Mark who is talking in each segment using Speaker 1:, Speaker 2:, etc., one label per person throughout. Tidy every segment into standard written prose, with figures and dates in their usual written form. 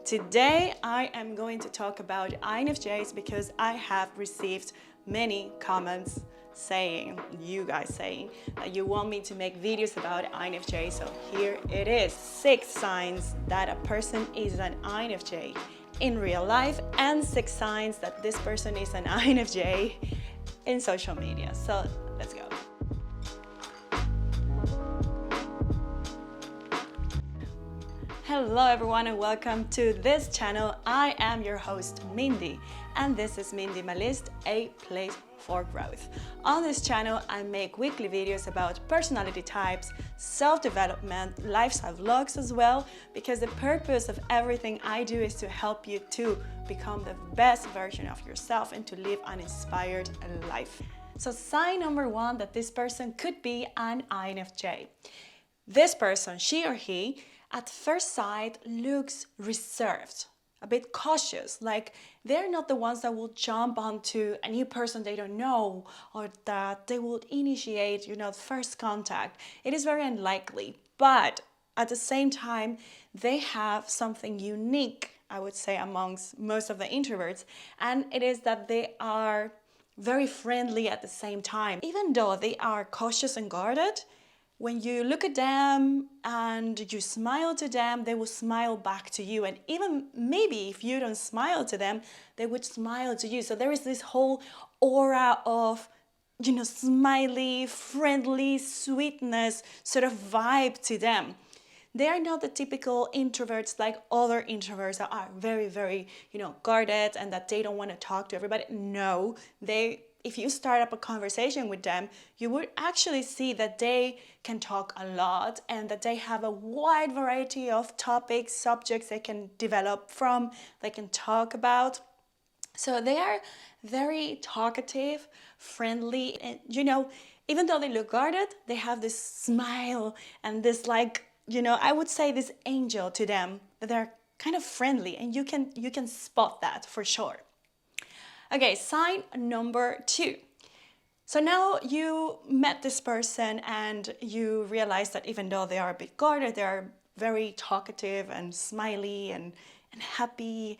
Speaker 1: Today I am going to talk about INFJs because I have received many comments saying, you guys saying, that you want me to make videos about INFJ. So here it is. 6 signs that a person is an INFJ in real life and 6 signs that this person is an INFJ in social media. So let's go. Hello everyone and welcome to this channel. I am your host Mindy and this is Mindy My List, a place for growth. On this channel I make weekly videos about personality types, self-development, lifestyle vlogs as well, because the purpose of everything I do is to help you to become the best version of yourself and to live an inspired life. So sign number 1 that this person could be an INFJ. This person, she or he, at first sight looks reserved, a bit cautious, like they're not the ones that will jump onto a new person they don't know or that they will initiate, first contact. It is very unlikely, but at the same time, they have something unique, I would say, amongst most of the introverts, and it is that they are very friendly at the same time. Even though they are cautious and guarded, when you look at them and you smile to them, they will smile back to you. And even maybe if you don't smile to them, they would smile to you. So there is this whole aura of, smiley, friendly, sweetness sort of vibe to them. They are not the typical introverts like other introverts that are very, very, guarded and that they don't want to talk to everybody. No, if you start up a conversation with them, you would actually see that they can talk a lot and that they have a wide variety of topics, subjects they can develop from, they can talk about. So they are very talkative, friendly, and even though they look guarded, they have this smile and this I would say this angel to them. They're kind of friendly and you can spot that for sure. Okay, sign number 2. So now you met this person and you realize that even though they are a bit guarded, they are very talkative and smiley and happy,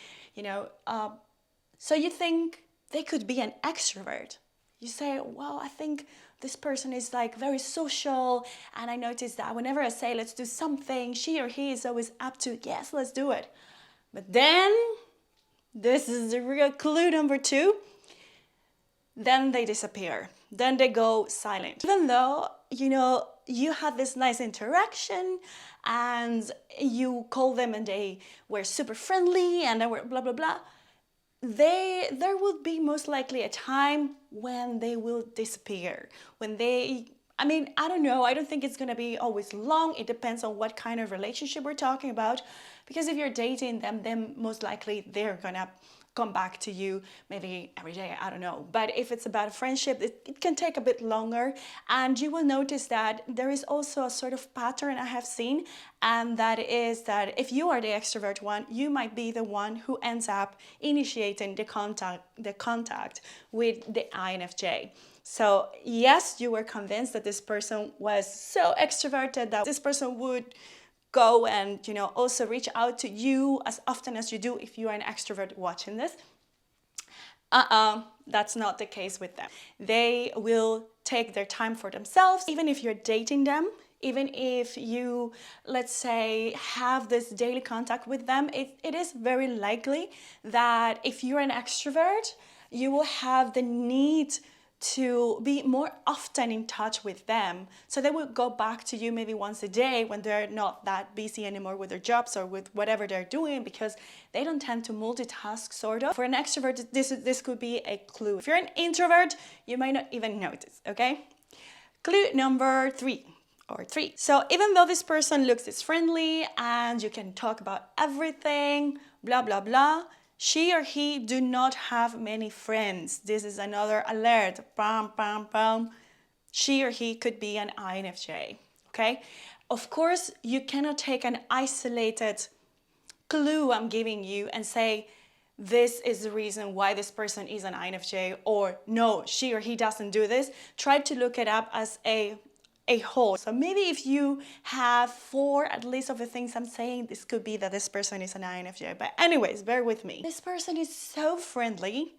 Speaker 1: so you think they could be an extrovert. You say, well, I think this person is very social, and I notice that whenever I say let's do something, she or he is always up to, yes, let's do it. But then, this is the real clue number 2, then they disappear. Then they go silent. Even though, you had this nice interaction and you call them and they were super friendly and they were blah, blah, blah, there will be most likely a time when they will disappear. I don't know, I don't think it's gonna be always long. It depends on what kind of relationship we're talking about. Because if you're dating them, then most likely they're gonna come back to you maybe every day, I don't know. But if it's about a friendship, it can take a bit longer. And you will notice that there is also a sort of pattern I have seen. And that is that if you are the extrovert one, you might be the one who ends up initiating the contact with the INFJ. So yes, you were convinced that this person was so extroverted that this person would go and also reach out to you as often as you do if you are an extrovert watching this. That's not the case with them. They will take their time for themselves, even if you're dating them, even if you, let's say, have this daily contact with them. It is very likely that if you're an extrovert, you will have the need to be more often in touch with them. So they will go back to you maybe once a day when they're not that busy anymore with their jobs or with whatever they're doing, because they don't tend to multitask, sort of. For an extrovert, this could be a clue. If you're an introvert, you might not even notice, okay? Clue number 3. So even though this person looks this friendly and you can talk about everything, blah, blah, blah, she or he do not have many friends. This is another alert. Bam, bam, bam. She or he could be an INFJ, okay? Of course, you cannot take an isolated clue I'm giving you and say, this is the reason why this person is an INFJ, or no, she or he doesn't do this. Try to look it up as a a whole. So maybe if you have 4 at least of the things I'm saying, this could be that this person is an INFJ. But anyways, bear with me. This person is so friendly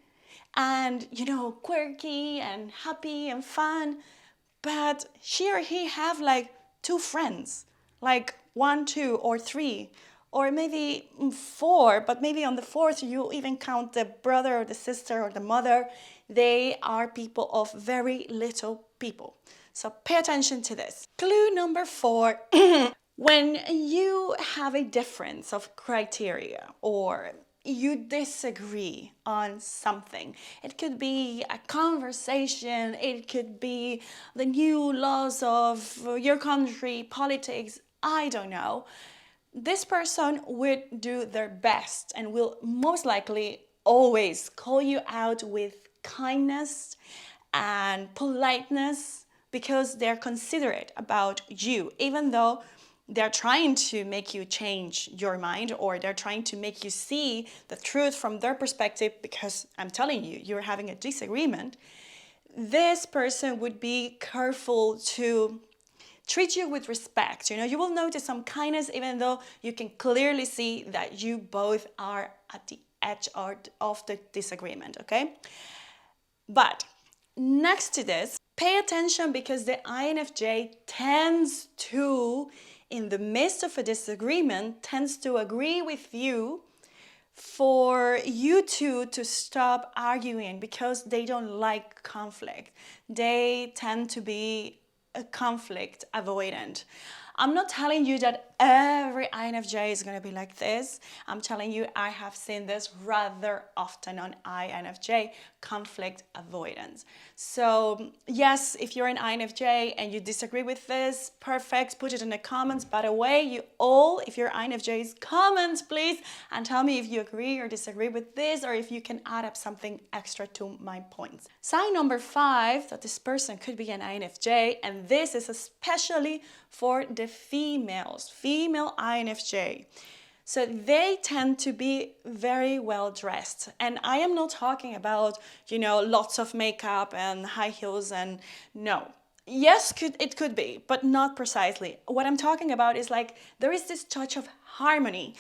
Speaker 1: and, you know, quirky and happy and fun, but she or he have like 2 friends, like 1, 2, or 3, or maybe 4, but maybe on the 4th you even count the brother or the sister or the mother. They are people of very little people. So pay attention to this. Clue number 4. When you have a difference of criteria or you disagree on something, it could be a conversation, it could be the new laws of your country, politics, I don't know. This person would do their best and will most likely always call you out with kindness and politeness because they're considerate about you, even though they're trying to make you change your mind or they're trying to make you see the truth from their perspective, because I'm telling you, you're having a disagreement. This person would be careful to treat you with respect. You know, you will notice some kindness even though you can clearly see that you both are at the edge of the disagreement, okay? But next to this, pay attention because the INFJ tends to, in the midst of a disagreement, tends to agree with you for you two to stop arguing because they don't like conflict. They tend to be a conflict avoidant. I'm not telling you that every INFJ is going to be like this. I'm telling you I have seen this rather often on INFJ, conflict avoidance. So yes, if you're an INFJ and you disagree with this, perfect, put it in the comments. By the way, you all, if you're INFJs, comment please and tell me if you agree or disagree with this, or if you can add up something extra to my points. Sign number 5, that this person could be an INFJ, and this is especially for the female INFJ. So they tend to be very well dressed. And I am not talking about, you know, lots of makeup and high heels and no. Yes, it could be, but not precisely. What I'm talking about is like there is this touch of harmony.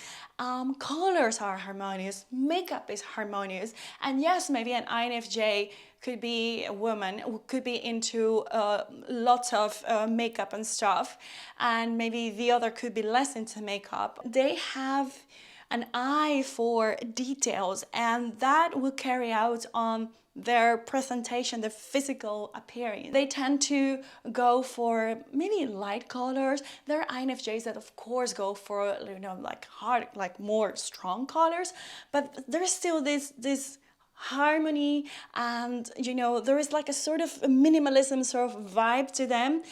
Speaker 1: Colors are harmonious, makeup is harmonious, and yes, maybe an INFJ could be a woman who could be into lots of makeup and stuff, and maybe the other could be less into makeup. They have an eye for details, and that will carry out on their presentation, their physical appearance. They tend to go for maybe light colors. There are INFJs that of course go for, you know, like hard, like more strong colors, but there's still this harmony, and you know, there is like a sort of a minimalism sort of vibe to them.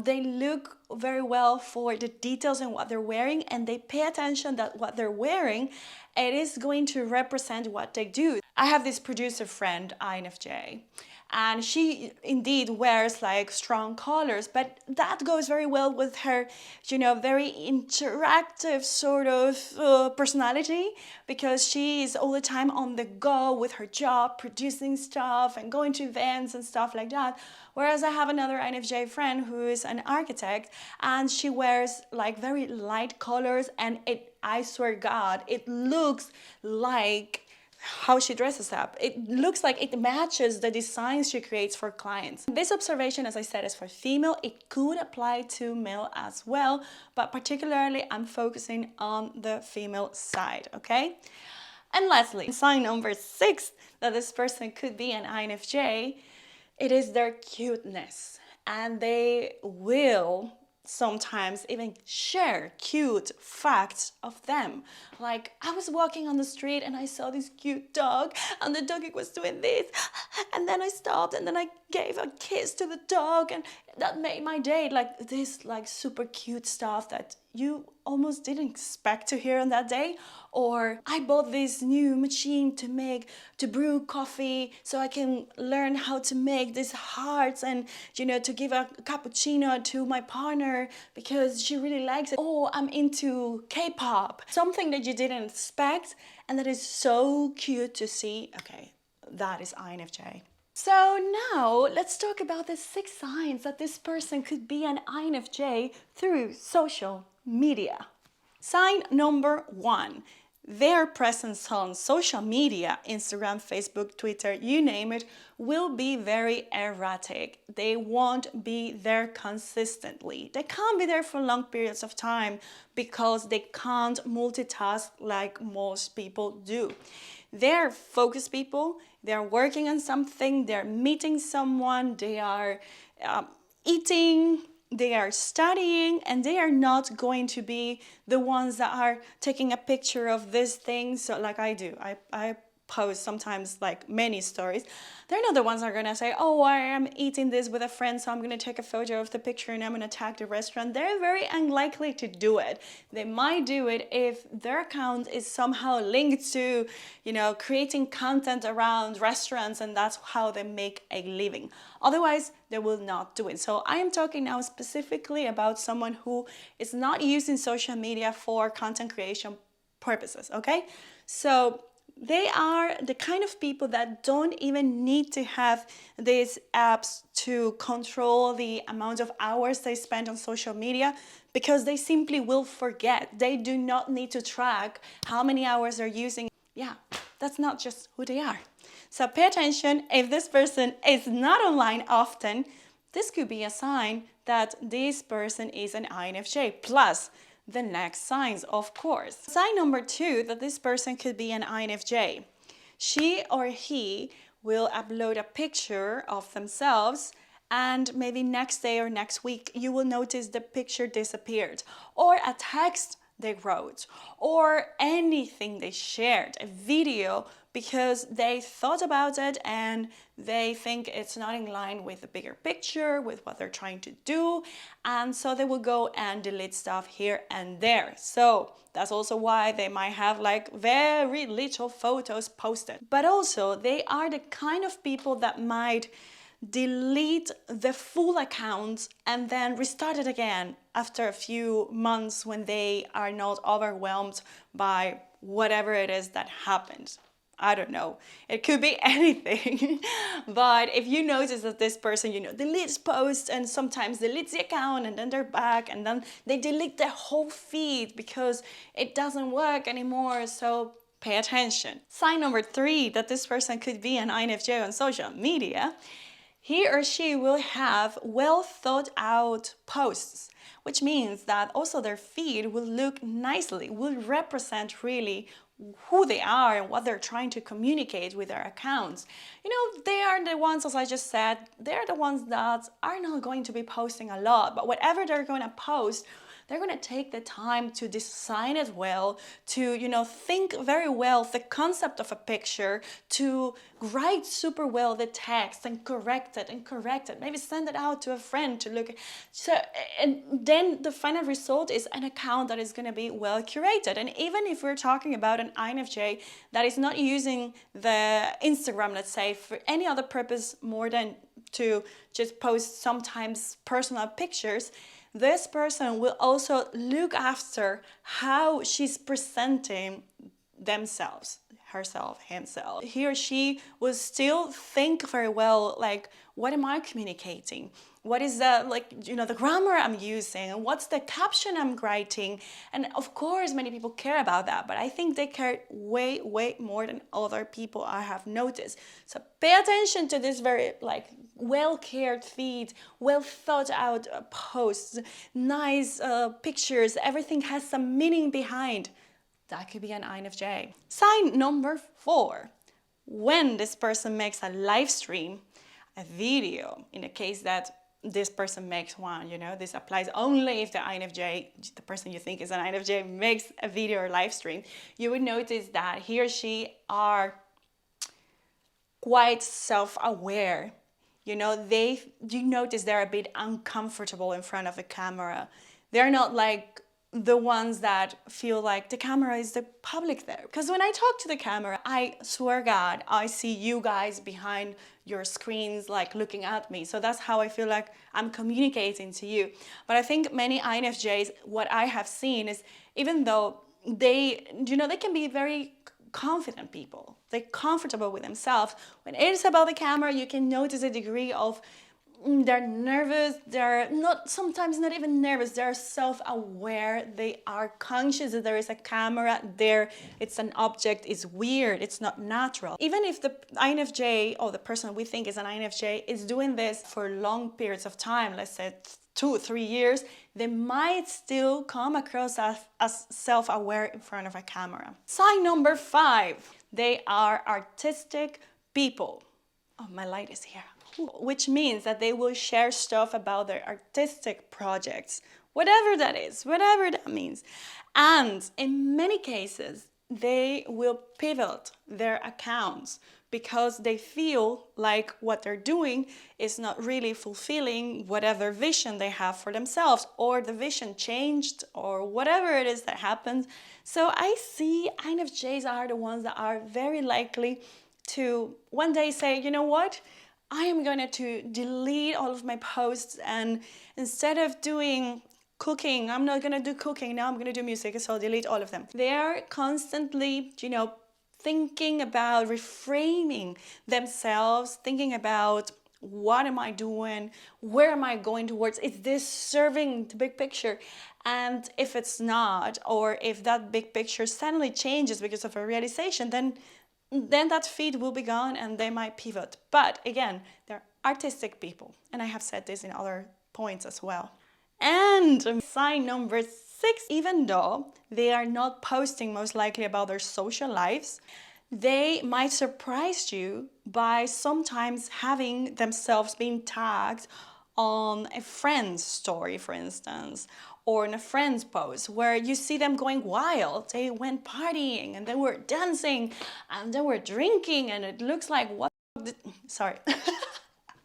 Speaker 1: They look very well for the details in what they're wearing, and they pay attention that what they're wearing, it is going to represent what they do. I have this producer friend, INFJ, and she indeed wears like strong colors, but that goes very well with her, you know, very interactive sort of personality, because she is all the time on the go with her job, producing stuff and going to events and stuff like that. Whereas I have another INFJ friend who is an architect, and she wears like very light colors, and I swear God, it looks like how she dresses up. It looks like it matches the designs she creates for clients. This observation, as I said, is for female. It could apply to male as well, but particularly I'm focusing on the female side, okay? And lastly, sign number 6 that this person could be an INFJ, it is their cuteness, and they will sometimes even share cute facts of them. Like, I was walking on the street and I saw this cute dog, and the doggy was doing this, and then I stopped and then I gave a kiss to the dog, and that made my day. Like this, like super cute stuff that you almost didn't expect to hear on that day. Or I bought this new machine to brew coffee so I can learn how to make these hearts, and you know, to give a cappuccino to my partner because she really likes it. Oh, I'm into K-pop. Something that you didn't expect and that is so cute to see. Okay, that is INFJ. So now let's talk about the 6 signs that this person could be an INFJ through social media. Sign number 1. Their presence on social media, Instagram, Facebook, Twitter, you name it, will be very erratic. They won't be there consistently. They can't be there for long periods of time because they can't multitask like most people do. They're focused people, they're working on something, they're meeting someone, they are eating, they are studying, and they are not going to be the ones that are taking a picture of this thing. So like I do, I post sometimes like many stories. They're not the ones that are gonna say, oh, I am eating this with a friend, so I'm gonna take a photo of the picture and I'm gonna tag the restaurant. They're very unlikely to do it. They might do it if their account is somehow linked to, you know, creating content around restaurants, and that's how they make a living. Otherwise, they will not do it. So I am talking now specifically about someone who is not using social media for content creation purposes, okay? So they are the kind of people that don't even need to have these apps to control the amount of hours they spend on social media, because they simply will forget. They do not need to track how many hours they're using. Yeah, that's not just who they are. So pay attention. If this person is not online often, this could be a sign that this person is an INFJ. Plus, the next signs, of course. Sign number 2, that this person could be an INFJ. She or he will upload a picture of themselves, and maybe next day or next week you will notice the picture disappeared, or a text they wrote, or anything they shared, a video, because they thought about it and they think it's not in line with the bigger picture, with what they're trying to do, and so they will go and delete stuff here and there. So that's also why they might have like very little photos posted. But also they are the kind of people that might delete the full account and then restart it again after a few months when they are not overwhelmed by whatever it is that happened. I don't know. It could be anything. But if you notice that this person, you know, deletes posts and sometimes deletes the account and then they're back and then they delete the whole feed because it doesn't work anymore. So pay attention. Sign number 3, that this person could be an INFJ on social media. He or she will have well thought out posts, which means that also their feed will look nicely, will represent really who they are and what they're trying to communicate with their accounts. You know, they are the ones, as I just said, they're the ones that are not going to be posting a lot, but whatever they're going to post, they're going to take the time to design it well, to, you know, think very well the concept of a picture, to write super well the text and correct it, maybe send it out to a friend to look at. So, and then the final result is an account that is going to be well curated. And even if we're talking about an INFJ that is not using the Instagram, let's say, for any other purpose more than to just post sometimes personal pictures, this person will also look after how she's presenting themselves, herself, himself. He or she will still think very well, like, what am I communicating? What is the, like, you know, the grammar I'm using? And what's the caption I'm writing? And of course, many people care about that, but I think they care way, way more than other people I have noticed. So pay attention to this very, like, well-cared feed, well thought out posts, nice pictures, everything has some meaning behind. That could be an INFJ. Sign number 4. When this person makes a live stream, a video, in the case that this person makes one, you know, this applies only if the INFJ, the person you think is an INFJ, makes a video or live stream, you would notice that he or she are quite self-aware. You know, you notice they're a bit uncomfortable in front of the camera. They're not like the ones that feel like the camera is the public there. Because when I talk to the camera, I swear God, I see you guys behind your screens like looking at me. So that's how I feel like I'm communicating to you. But I think many INFJs, what I have seen is, even though they, you know, they can be very confident people. They're comfortable with themselves. When it is about the camera, you can notice a degree of they're nervous, they're not, sometimes not even nervous, they're self-aware, they are conscious that there is a camera there, it's an object, it's weird, it's not natural. Even if the INFJ, or the person we think is an INFJ, is doing this for long periods of time, let's say 2-3 years, they might still come across as self-aware in front of a camera. Sign number 5, they are artistic people. Oh, my light is here. Which means that they will share stuff about their artistic projects, whatever that is, whatever that means. And in many cases, they will pivot their accounts because they feel like what they're doing is not really fulfilling whatever vision they have for themselves, or the vision changed, or whatever it is that happens. So I see INFJs are the ones that are very likely to one day say, you know what? I am going to delete all of my posts, and instead of doing cooking, I'm not going to do cooking, now I'm going to do music, so I'll delete all of them. They are constantly, thinking about reframing themselves, thinking about what am I doing, where am I going towards, is this serving the big picture? And if it's not, or if that big picture suddenly changes because of a realization, then that feed will be gone and they might pivot. But again, they're artistic people. And I have said this in other points as well. And sign number 6, even though they are not posting most likely about their social lives, they might surprise you by sometimes having themselves being tagged on a friend's story, for instance, or in a friend's post where you see them going wild. They went partying and they were dancing and they were drinking, and it looks like what? Sorry.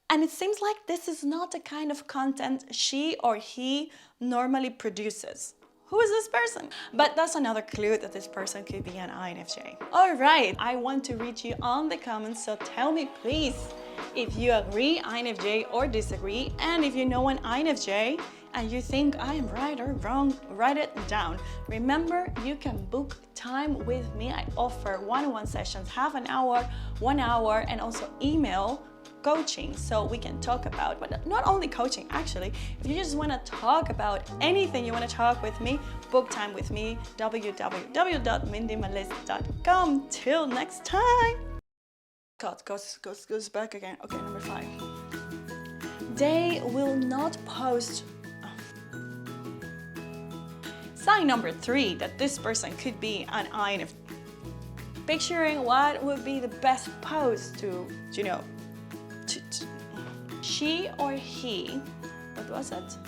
Speaker 1: And it seems like this is not the kind of content she or he normally produces. Who is this person? But that's another clue that this person could be an INFJ. All right, I want to read you on the comments, so tell me please if you agree INFJ or disagree, and if you know an INFJ and you think I am right or wrong, write it down. Remember, you can book time with me. I offer one-on-one sessions, half an hour, 1 hour, and also email coaching, so we can talk about, but not only coaching, actually, if you just want to talk about anything you want to talk with me, book time with me, www.mindymalist.com. Till next time. God, goes back again. Okay, number 5. They will not post. Sign number 3, that this person could be an INFJ. Picturing what would be the best post to, she or he, what was it?